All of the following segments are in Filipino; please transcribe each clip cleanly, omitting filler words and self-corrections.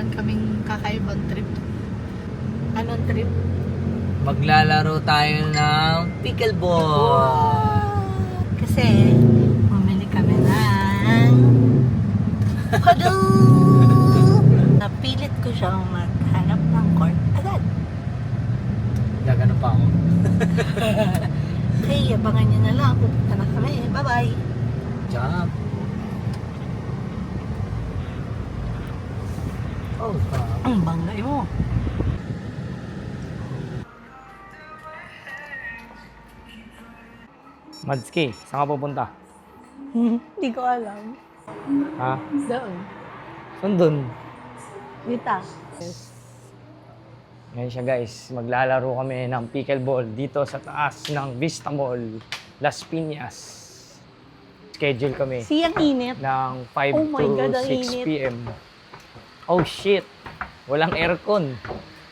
meron kaming kakaibang trip. Anong trip? Maglalaro tayo ng pickleball. Kasi, bumili kami ng Hadoo! Napilit ko siyang maghanap ng court agad. Gagano pa ako. Okay, abangan nyo na lang. Pupunta na kami. Bye-bye! Jump. Oh, Ang bangay mo. Madski, saan ka pupunta? Hindi ko alam. Ha? Doon. Saan dun? Dita. Ngayon siya guys, maglalaro kami ng pickleball dito sa taas ng Vista Mall, Las Piñas. Schedule kami Siyang init. ng 5 Oh my to God, ang 6 init. p.m. Oh shit! Walang aircon.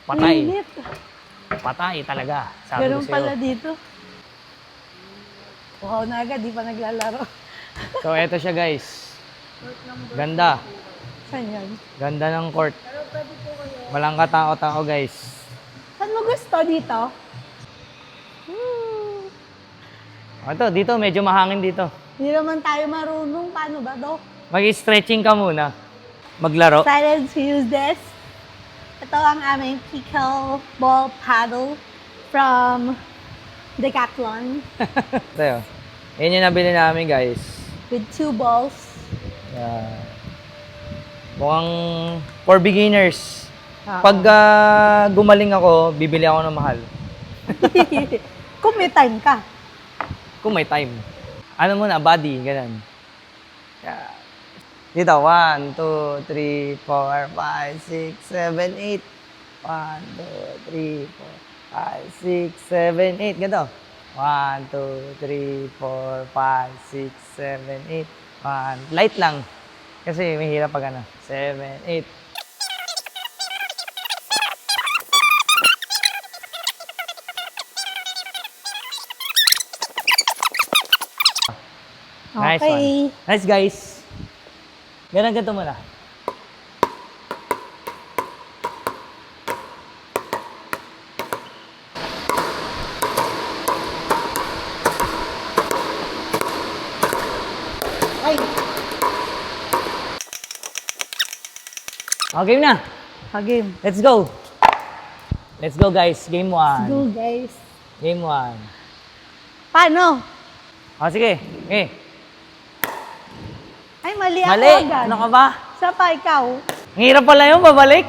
Patay. Init. Patay talaga. Sabi Ganun ko pala sa'yo. dito. Wow na agad, di pa naglalaro. So eto siya guys. Ganda. Saan yan? Ganda ng court. Walang katao-tao guys. Saan mo gusto dito? Ito, dito medyo mahangin dito. Hindi naman tayo marunong. Paano ba to? Mag-stretching ka muna. Maglaro. Excited to use this. Ito ang aming pickleball paddle from Decathlon Tayo. Yan yung nabili namin guys. with 2 balls. Yan. Mukhang for beginners. Oo. Pag gumaling ako, bibili ako ng mahal. Kung may time ka. Kung may time. Ano muna, body, ganun. Yeah. Dito, 1, 2, 3, 4, 5, 6, 7, 8. 1, 2, 3, 4, 5, 6, 7, 8. Ganito. 1, 2, 3, 4, 5, 6, 7, 8. 1. Light lang. Kasi mahirap pag ano. 7, 8. Nice Okay. one. Nice guys. Ganito muna. Ay, Okay na. game. Let's go. Let's go guys. Game 1. Go guys. Game 1. Paano? O sige. Okay. Ay, mali ako Mali. agad. Ano ka ba? Sa pa ikaw. Ang hirap pala yung babalik.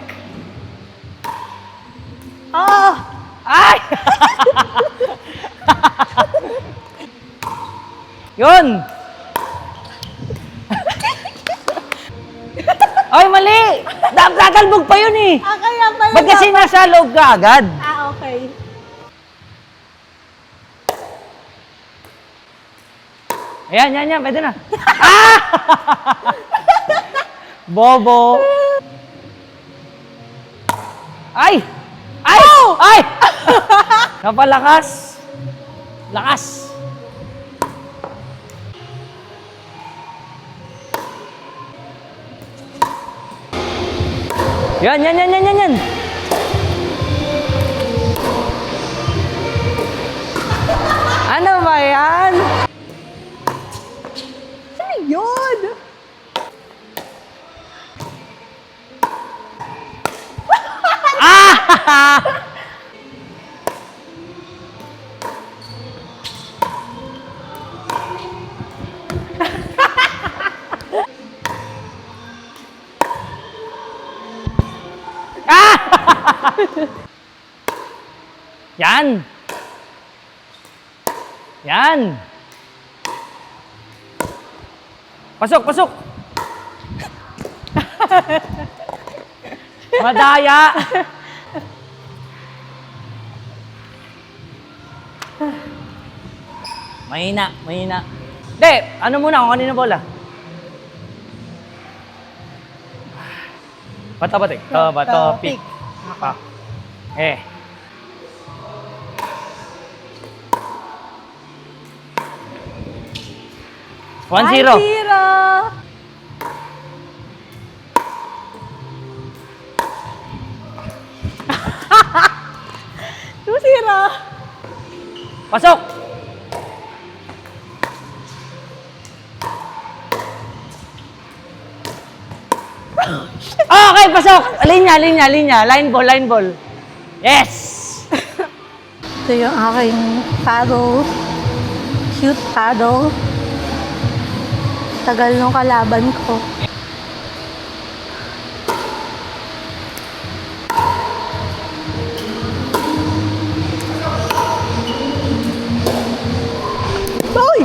Oo. Ay! Yun! Ay, mali! Tatalbog pa yun eh! Kaya pala. Ba't kasi nasa loob ka agad? Okay. Ayan, yan, yan. Pwede na. Ah! Bobo! Ay! Ay! Ay! Napalakas! Lakas! Yan, yan, yan, yan, yan, yan! Ano ba yan? Saan yun? Yan! Yan! Pasok, pasok! Madaya! Mahina, mahina. Hindi, ano muna kung kanina bola? Patapatik. Topic. Pa. Eh. One zero. 1-0. Pasok! Okay, pasok! Linya. Line ball. Yes! Ito yung aking paddle. Cute paddle. Tagal nung kalaban ko. Uy!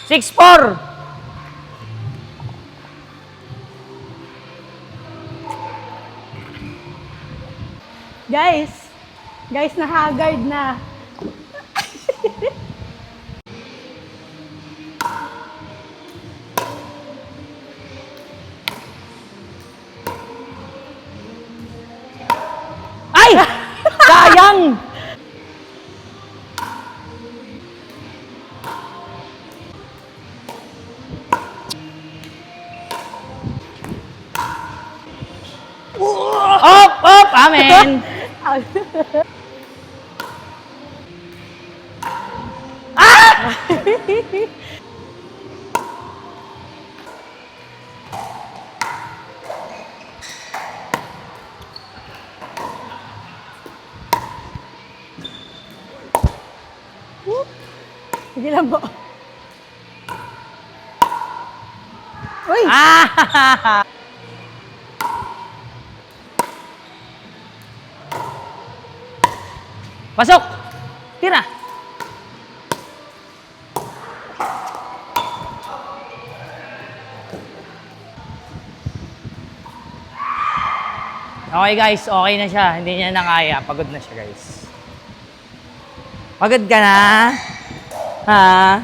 Six, four! Guys, na-haggard na. Ay! Sayang! Op! Amen! Sige lang po. Uy! Ah! Pasok! Tira! Okay guys, okay na siya. Hindi niya na kaya. Pagod na siya guys. Pagod ka na? Ha?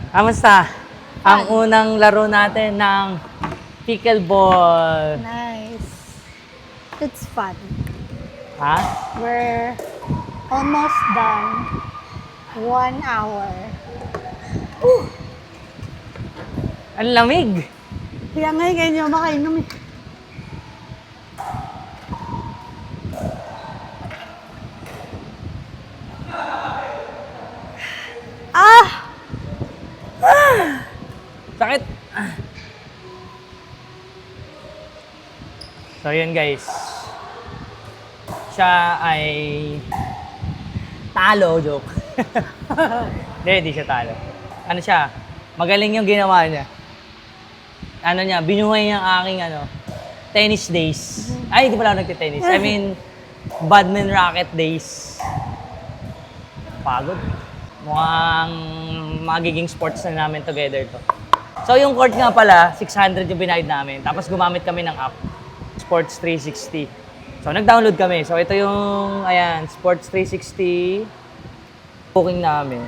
Kamusta? Ang unang laro natin ng pickleball. Nice. It's fun. Ha? We're almost done. 1 hour. Ang lamig. Kaya ngayon kayo nyo makainom eh. Ah! Sakit. So yun guys. Siya ay talo, joke. Hindi siya talo. Ano siya? Magaling yung ginawa niya. Ano niya, binuhay niya ang aking tennis days. Ay, hindi pala ako nagte-tennis. I mean, badminton racket days. Pagod. Mukhang magiging sports na namin together to. So yung court nga pala, 600 yung binayad namin. Tapos gumamit kami ng app, Sports 360. So nag-download kami. So ito yung, ayan, Sports 360 booking namin.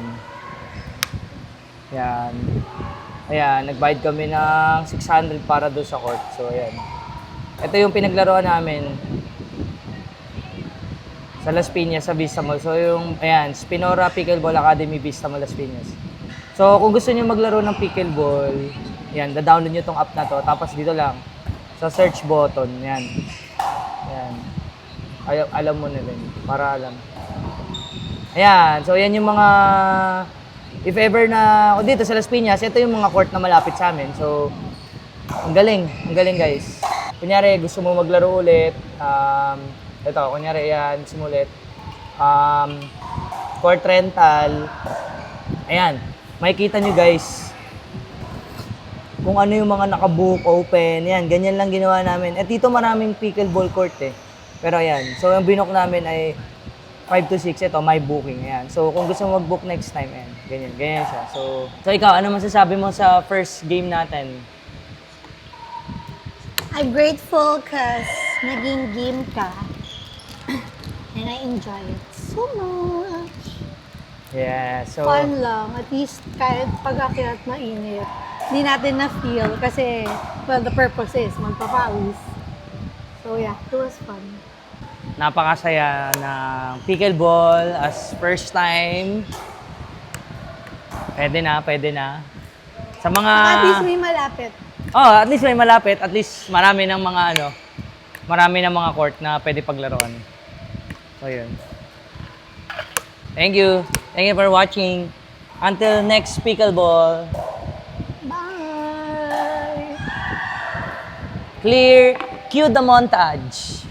Ayan. Ayan, nagbayad kami ng 600 para doon sa court. So ayan. Ito yung pinaglaruan namin sa Las Piñas, sa Vista Mall. So yung, ayan, Spinora Pickleball Academy, Vista Mall, Las Piñas. So kung gusto niyo maglaro ng pickleball, yan, da-download niyo tong app na to. Tapos dito lang, sa search button, yan. Yan. Alam mo na rin, para alam. Ayan, so yan yung mga, if ever na, o dito sa Las Piñas, ito yung mga court na malapit sa amin. So, ang galing guys. Kunyari, gusto mo maglaro ulit, ito, kunyari yan, simulit. Court rental. Ayan, makikita nyo guys kung ano yung mga nakabook, open. Yan, ganyan lang ginawa namin. At dito maraming pickleball court eh. Pero ayan, so yung binook namin ay 5 to 6. Ito, may booking. Ayan. So kung gusto mo mag-book next time, ayan, ganyan siya. So ikaw, ano masasabi mo sa first game natin? I'm grateful because naging game ka. And I enjoy it so much. Yeah, so Fun lang. At least kahit pag-akyat mainit, hindi natin na-feel kasi, well, the purpose is magpapawis. So yeah, it was fun. Napakasaya ng pickleball as first time. Pwede na, pwede na. Sa mga... At least may malapit. Oh, at least may malapit. At least marami ng mga marami ng mga court na pwede paglaruan. So, yun. Thank you. Thank you for watching. Until next pickleball. Bye! Clear. Cue the montage.